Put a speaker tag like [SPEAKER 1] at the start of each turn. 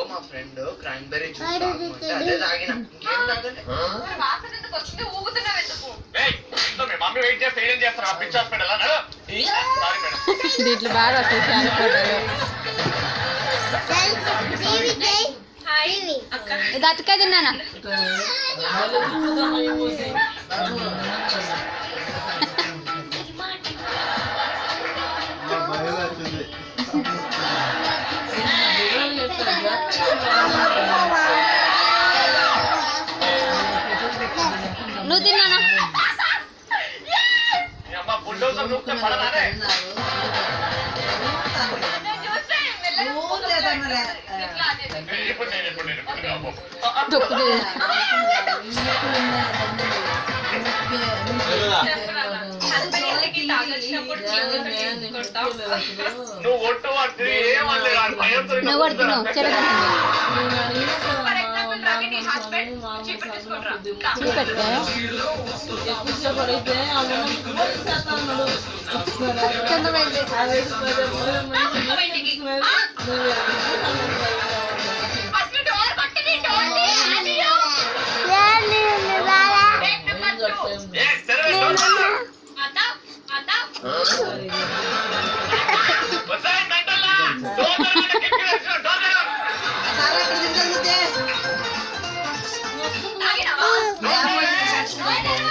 [SPEAKER 1] మా friend cranberry juice అదే తాగిన ఇంకేం తాగలే.
[SPEAKER 2] దీంట్లో బాగా వస్తాయి ఇది అటుకే తిన్నానా నువ్వు తిన్నానా
[SPEAKER 1] నువ్వు
[SPEAKER 2] కొడుతున్నావు చూపెట్టుకో